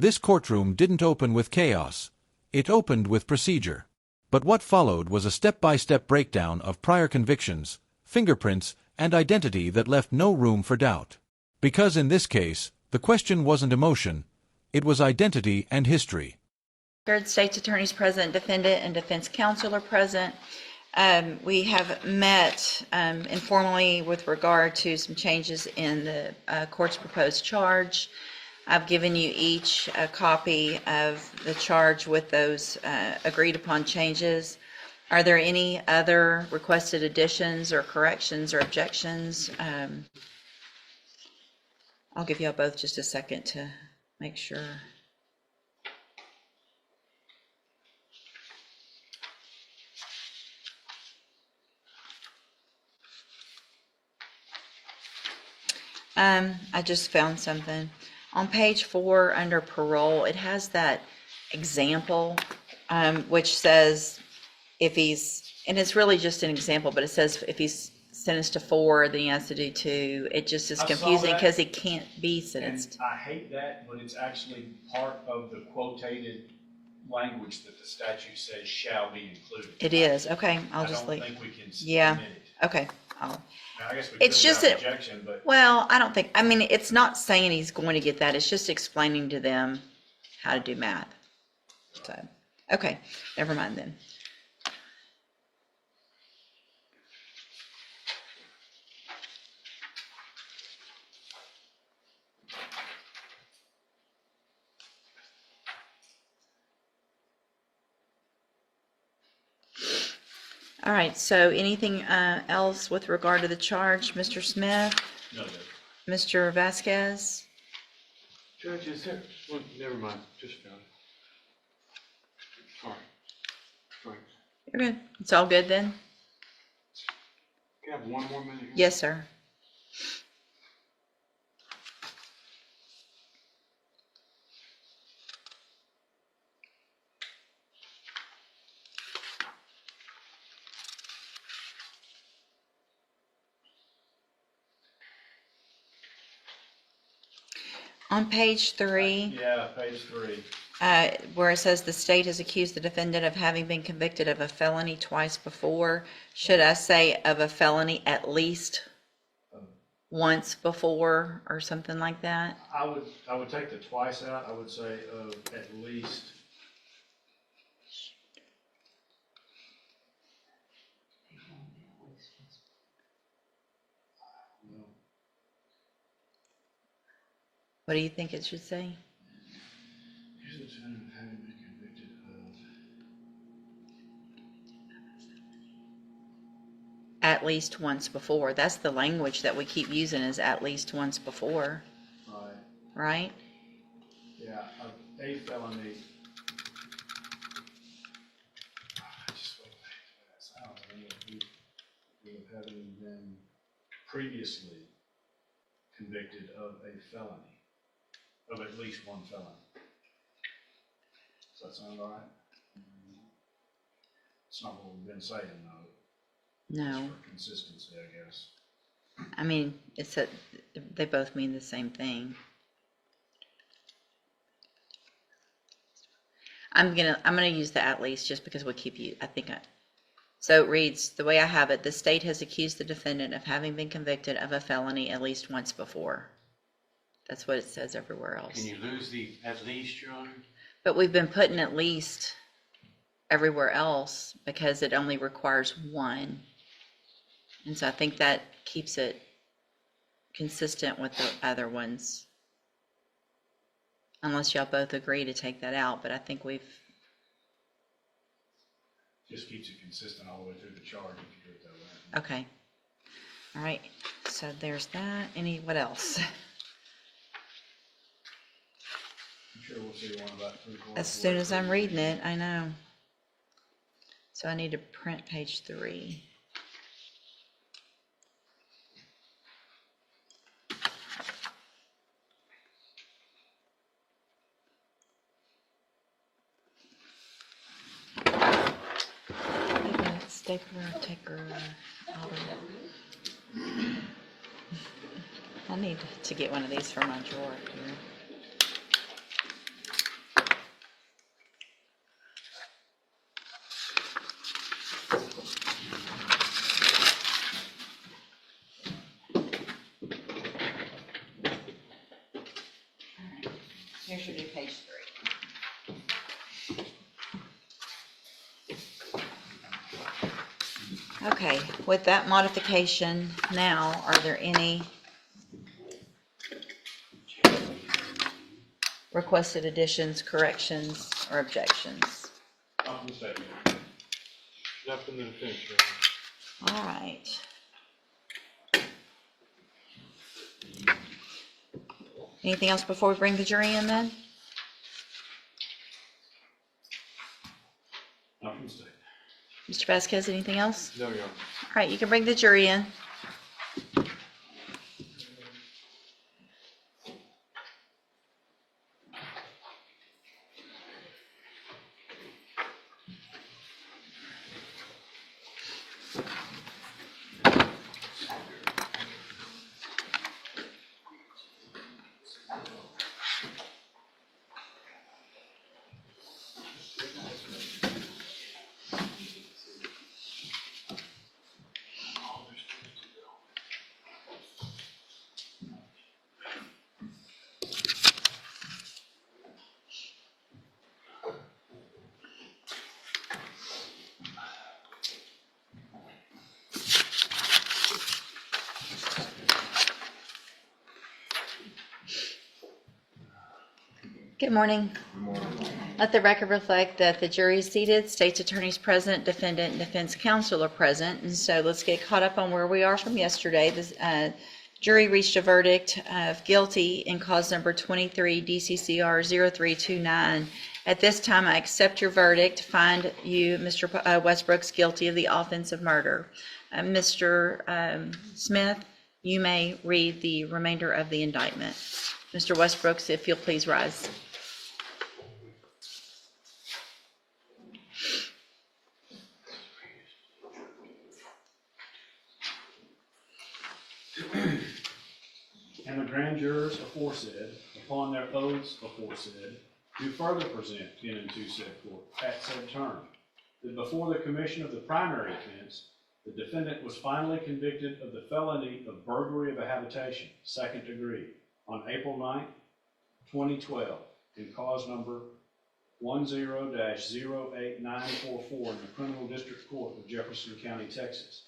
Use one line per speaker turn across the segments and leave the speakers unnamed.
This courtroom didn't open with chaos. It opened with procedure. But what followed was a step-by-step breakdown of prior convictions, fingerprints, and identity that left no room for doubt. Because in this case, the question wasn't emotion, it was identity and history.
Third State's attorneys present, defendant and defense counsel are present. We have met informally with regard to some changes in the court's proposed charge. I've given you each a copy of the charge with those agreed upon changes. Are there any other requested additions or corrections or objections? I'll give y'all both just a second to make sure. I just found something. On page 4 under parole, it has that example which says if he's, and it's really just an example, but it says if he's sentenced to 4, then he has to do 2. It just is confusing because he can't be sentenced.
And I hate that, but it's actually part of the quotated language that the statute says shall be included.
It is. Okay, I'll just leave.
I don't think we can
Yeah.
submit it.
Okay.
I guess we
It's
could
just
without
that,
objection, but
well, I don't think, I mean, it's not saying he's going to get that. It's just explaining to them how to do math. So, okay, never mind then. All right, so anything else with regard to the charge, Mr. Smith?
no, Judge.
Mr. Vasquez?
Judge, is there, well, never mind, just found it. Sorry.
You're good. It's all good then?
Can I have one more minute here?
Yes, sir. On page 3,
Yeah, page 3.
where it says the state has accused the defendant of having been convicted of a felony twice before, should I say of a felony at least once before or something like that?
I would take the twice out. I would say of at least.
What do you think it should say?
Here's the defendant of having been convicted of.
At least once before. That's the language that we keep using, is at least once before,
Right.
right?
Yeah, a felony. I just wait that sounds. I mean, of having been previously convicted of a felony, of at least one felony. Does that sound right? It's not what we've been saying, though.
No.
It's for consistency, I guess.
I mean, it's that they both mean the same thing. I'm gonna use the at least just because we keep you. So it reads the way I have it: the state has accused the defendant of having been convicted of a felony at least once before. That's what it says everywhere else.
Can you lose the at least, Your Honor?
But we've been putting at least everywhere else because it only requires one. And so I think that keeps it consistent with the other ones. Unless y'all both agree to take that out, but I think we've...
Just keeps it consistent all the way through the charge if you do it that way.
Okay. All right. So there's that. What else?
I'm sure we'll see one about 3/4.
As soon as I'm reading it, I know. So I need to print page 3. Stapler, taker, I need to get one of these for my drawer here. Here's your new page 3. Okay, with that modification now, are there any requested additions, corrections, or objections?
Not mistaken.
Not from the defense, right?
All right. Anything else before we bring the jury in then?
Not mistaken.
Mr. Vasquez, anything else?
No, Your Honor.
All right, you can bring the jury in. Good morning.
Good morning.
Let the record reflect that the jury is seated, state's attorneys present, defendant and defense counsel are present. And so let's get caught up on where we are from yesterday. The jury reached a verdict of guilty in cause number 23 DCCR 0329. At this time, I accept your verdict, find you, Mr. Westbrooks, guilty of the offense of murder. Mr. Smith, you may read the remainder of the indictment. Mr. Westbrooks, if you'll please rise.
And the grand jurors aforesaid, upon their oaths aforesaid, do further present in and to said court at said term, that before the commission of the primary offense, the defendant was finally convicted of the felony of burglary of a habitation, second degree, on April 9th, 2012, in cause number 10-08944 in the Criminal District Court of Jefferson County, Texas.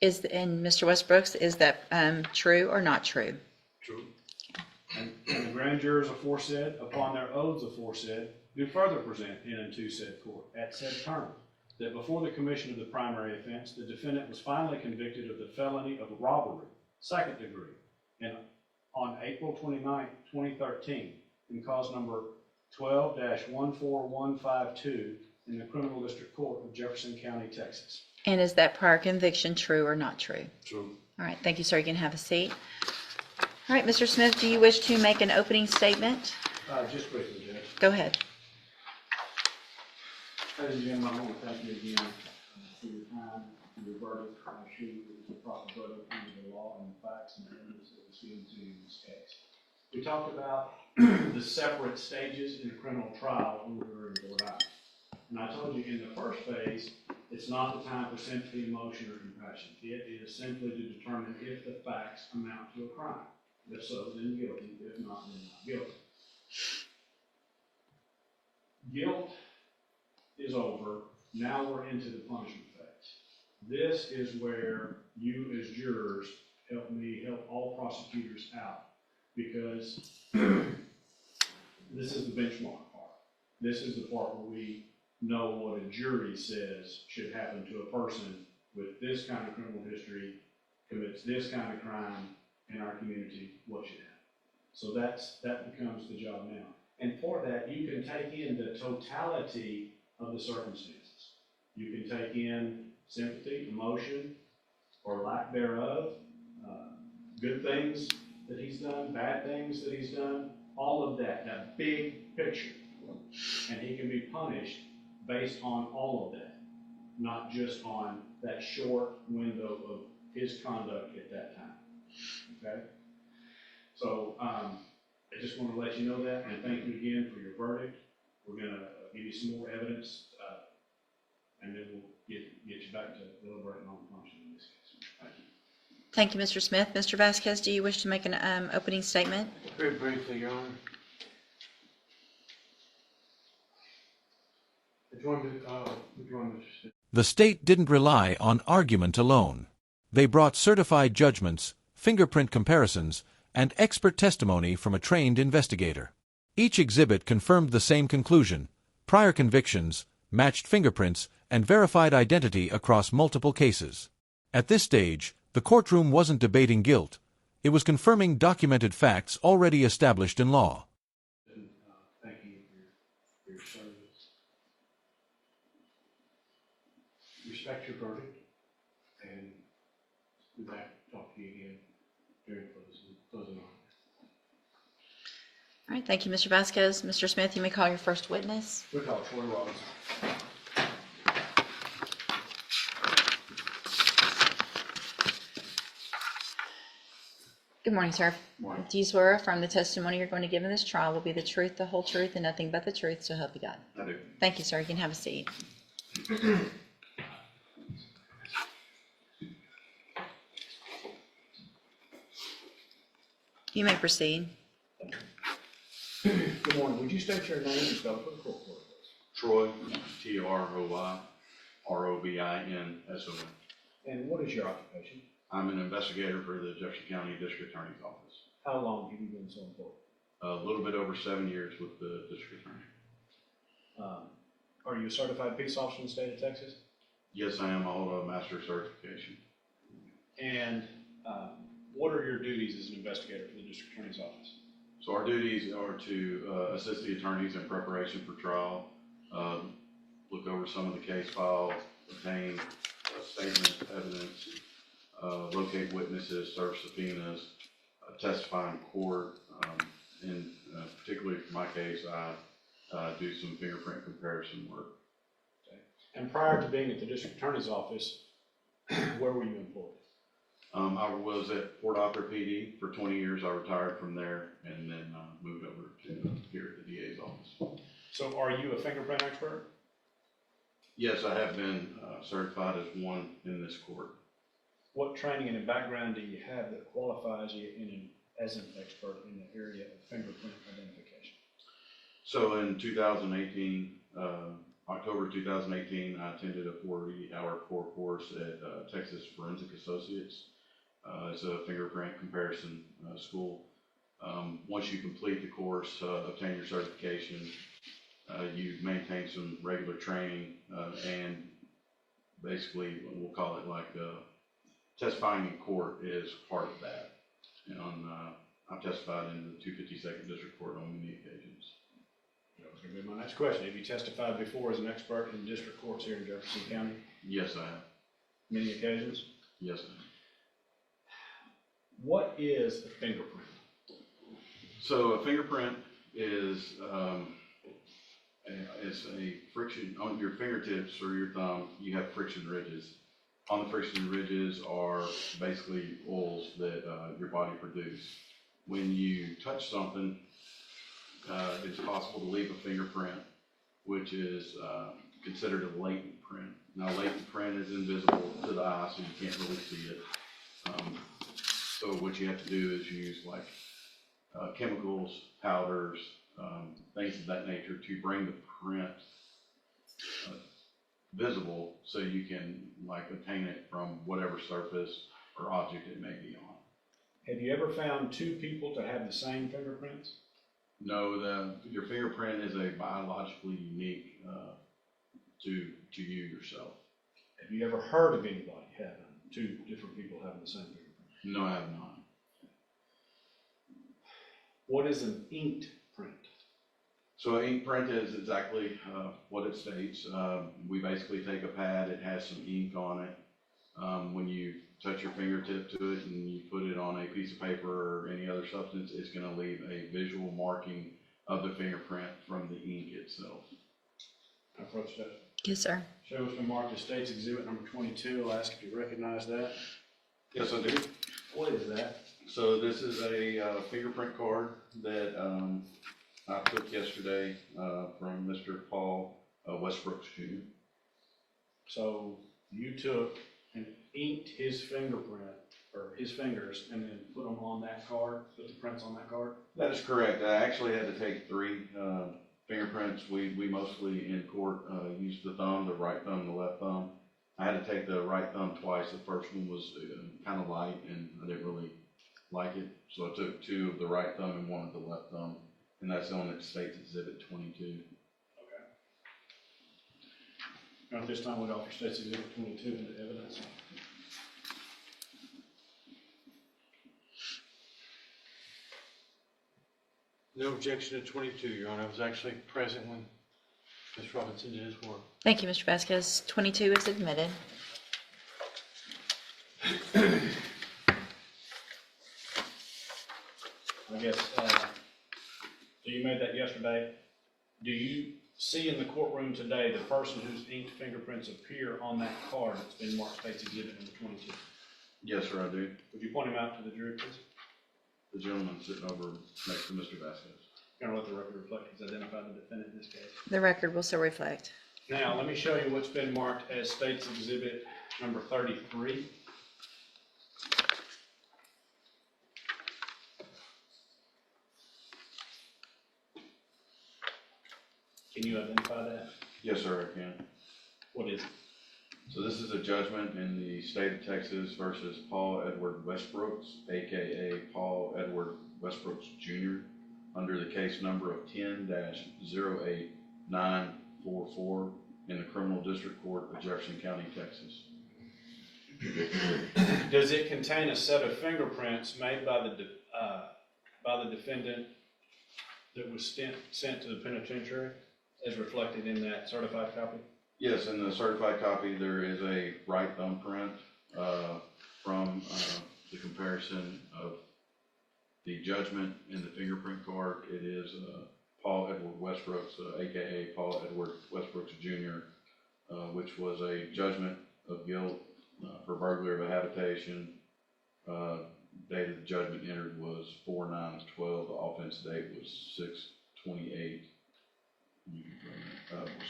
And Mr. Westbrooks, is that true or not true?
True. And the grand jurors aforesaid, upon their oaths aforesaid, do further present in and to said court at said term, that before the commission of the primary offense, the defendant was finally convicted of the felony of robbery, second degree, and on April 29, 2013, in cause number 12-14152 in the Criminal District Court of Jefferson County, Texas.
And is that prior conviction true or not true?
True.
All right, thank you, sir. You can have a seat. All right, Mr. Smith, do you wish to make an opening statement?
Just quickly, Judge.
Go ahead.
Ladies and gentlemen, I want to thank you again for your time, for your verdict. I assure you it was the proper verdict under the law and the facts and the evidence that was given to you in this case. We talked about the separate stages in a criminal trial when we were in Rhode Island. And I told you in the first phase, it's not the time for sympathy, emotion, or compassion. It is simply to determine if the facts amount to a crime. If so, then guilty. If not, then not guilty. Guilt is over. Now we're into the punishment phase. This is where you as jurors help me help all prosecutors out, because this is the benchmark part. This is the part where we know what a jury says should happen to a person with this kind of criminal history, commits this kind of crime in our community, what should happen. So that becomes the job now. And for that, you can take in the totality of the circumstances. You can take in sympathy, emotion, or lack thereof, good things that he's done, bad things that he's done, all of that big picture. And he can be punished based on all of that, not just on that short window of his conduct at that time. Okay? So I just want to let you know that, and thank you again for your verdict. We're going to give you some more evidence, and then we'll get you back to deliberating on the function in this case. Thank you.
Thank you, Mr. Smith. Mr. Vasquez, do you wish to make an opening statement?
Very briefly, Your Honor. Which one, Mr. Smith?
The state didn't rely on argument alone. They brought certified judgments, fingerprint comparisons, and expert testimony from a trained investigator. Each exhibit confirmed the same conclusion: prior convictions, matched fingerprints, and verified identity across multiple cases. At this stage, the courtroom wasn't debating guilt. It was confirming documented facts already established in law.
Thank you for your service. Respect your verdict, and with that, talk to you again during closing argument.
All right, thank you, Mr. Vasquez. Mr. Smith, you may call your first witness.
We call Troy Robinson.
Good morning, sir.
Morning.
Do you swear or affirm the testimony you're going to give in this trial will be the truth, the whole truth, and nothing but the truth, so help you God?
I do.
Thank you, sir. You can have a seat. You may proceed.
Good morning. Would you state your name and spell it for the court, please?
Troy, Troy, Robinson.
And what is your occupation?
I'm an investigator for the Jefferson County District Attorney's Office.
How long have you been so employed?
A little bit over 7 years with the District Attorney.
Are you a certified peace officer in the state of Texas?
Yes, I am. I hold a master's certification.
And what are your duties as an investigator for the district attorney's office?
So our duties are to assist the attorneys in preparation for trial, look over some of the case files, obtain statements, evidence, locate witnesses, serve subpoenas, testify in court, and particularly for my case, I do some fingerprint comparison work.
Okay. And prior to being at the district attorney's office, where were you employed?
I was at Port Arthur PD for 20 years. I retired from there and then moved over to here at the DA's office.
So are you a fingerprint expert?
Yes, I have been certified as one in this court.
What training and background do you have that qualifies you as an expert in the area of fingerprint identification?
So in 2018, October 2018, I attended a 40-hour core course at Texas Forensic Associates. It's a fingerprint comparison school. Once you complete the course, obtain your certification, you maintain some regular training, and basically we'll call it like testifying in court is part of that. And I've testified in the 252nd District Court on many occasions.
That was going to be my next question. Have you testified before as an expert in district courts here in Jefferson County?
Yes, I have.
Many occasions?
Yes, I have.
What is a fingerprint?
So a fingerprint is a friction on your fingertips or your thumb. You have friction ridges. On the friction ridges are basically oils that your body produces. When you touch something, it's possible to leave a fingerprint, which is considered a latent print. Now, latent print is invisible to the eye, so you can't really see it. So what you have to do is use like chemicals, powders, things of that nature to bring the print visible, so you can like obtain it from whatever surface or object it may be on.
Have you ever found two people to have the same fingerprints?
No, your fingerprint is a biologically unique to you yourself.
Have you ever heard of anybody having two different people having the same fingerprint?
No, I have not.
What is an inked print?
So an ink print is exactly what it states. We basically take a pad, it has some ink on it. When you touch your fingertip to it and you put it on a piece of paper or any other substance, it's going to leave a visual marking of the fingerprint from the ink itself.
Approach that.
Yes, sir.
Show has been marked as State's Exhibit number 22. I'll ask if you recognize that.
Yes, I do.
What is that?
So this is a fingerprint card that I took yesterday from Mr. Paul Westbrooks Jr.
So you took and inked his fingerprint, or his fingers, and then put them on that card, put the prints on that card?
That is correct. I actually had to take three Fingerprints, we mostly in court use the thumb, the right thumb, the left thumb. I had to take the right thumb twice. The first one was kind of light, and I didn't really like it, so I took 2 of the right thumb and 1 of the left thumb, and that's on it states Exhibit 22.
Okay. Now, at this time, we'd offer State's Exhibit 22 into evidence.
No objection to 22, Your Honor. I was actually present when Ms. Robinson did his work.
Thank you, Mr. Vasquez. 22 is admitted.
I guess, so you made that yesterday. Do you see in the courtroom today the person whose inked fingerprints appear on that card that's been marked State's Exhibit number 22?
Yes, sir, I do.
Would you point him out to the jury, please?
The gentleman sitting over next to Mr. Vasquez.
You're gonna let the record reflect he's identified the defendant in this case.
The record will so reflect.
Now, let me show you what's been marked as State's Exhibit number 33. Can you identify that?
Yes, sir, I can.
What is it?
So this is a judgment in the state of Texas versus Paul Edward Westbrooks, aka Paul Edward Westbrooks Jr., under the case number of 10-08944 in the Criminal District Court of Jefferson County, Texas.
Does it contain a set of fingerprints made by the defendant that was sent to the penitentiary as reflected in that certified copy?
Yes, in the certified copy, there is a right thumbprint from the comparison of the judgment in the fingerprint card. It is Paul Edward Westbrooks, aka Paul Edward Westbrooks Jr., which was a judgment of guilt for burglary of a habitation. Date of the judgment entered was 4/9/12. The offense date was 6/28.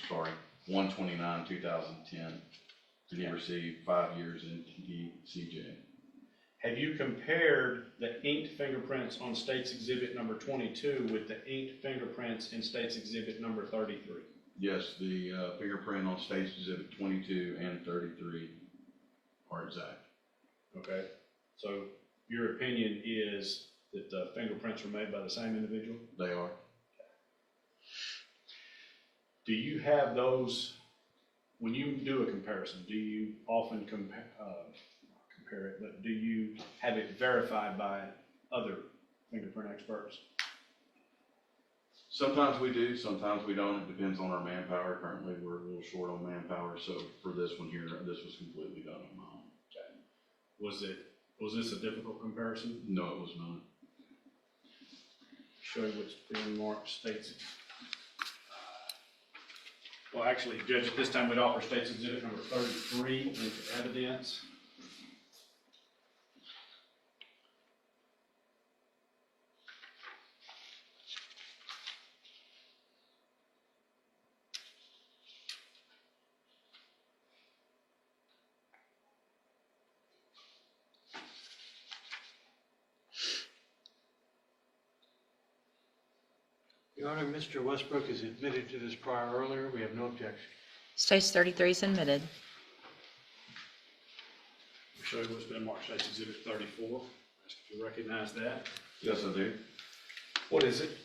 Sorry, 1/29/2010. And he received 5 years in TDCJ.
Have you compared the inked fingerprints on State's Exhibit number 22 with the inked fingerprints in State's Exhibit number 33?
Yes, the fingerprint on State's Exhibit 22 and 33 are exact.
Okay, so your opinion is that the fingerprints were made by the same individual?
They are.
Do you have those, when you do a comparison, do you often compare it, but do you have it verified by other fingerprint experts?
Sometimes we do, sometimes we don't. It depends on our manpower. Currently, we're a little short on manpower, so for this one here, this was completely done on my own.
Okay. Was this a difficult comparison?
No, it was not.
Show you what's being marked State's. Well, actually, Judge, at this time we'd offer State's Exhibit number 33 into evidence.
Your Honor, Mr. Westbrook is admitted to this prior earlier. We have no objection.
State's 33 is admitted.
We'll show you what's been marked State's Exhibit 34. Ask if you recognize that.
Yes, I do.
What is it?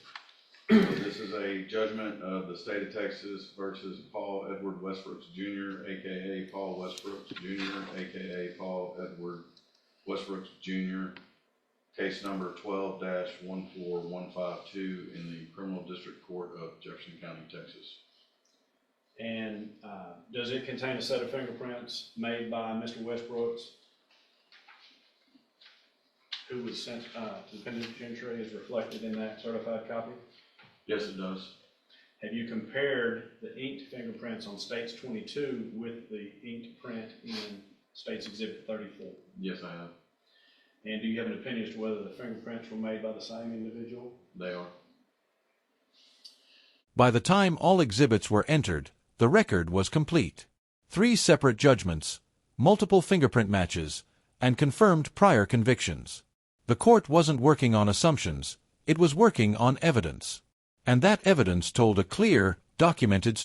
This is a judgment of the state of Texas versus Paul Edward Westbrooks Jr., aka Paul Westbrooks Jr., aka Paul Edward Westbrooks Jr., case number 12-14152 in the Criminal District Court of Jefferson County, Texas.
And does it contain a set of fingerprints made by Mr. Westbrooks, who was sent to the penitentiary as reflected in that certified copy?
Yes, it does.
Have you compared the inked fingerprints on State's 22 with the inked print in State's Exhibit 34?
Yes, I have.
And do you have an opinion as to whether the fingerprints were made by the same individual?
They are.
By the time all exhibits were entered, the record was complete. 3 separate judgments, multiple fingerprint matches, and confirmed prior convictions. The court wasn't working on assumptions, it was working on evidence. And that evidence told a clear, documented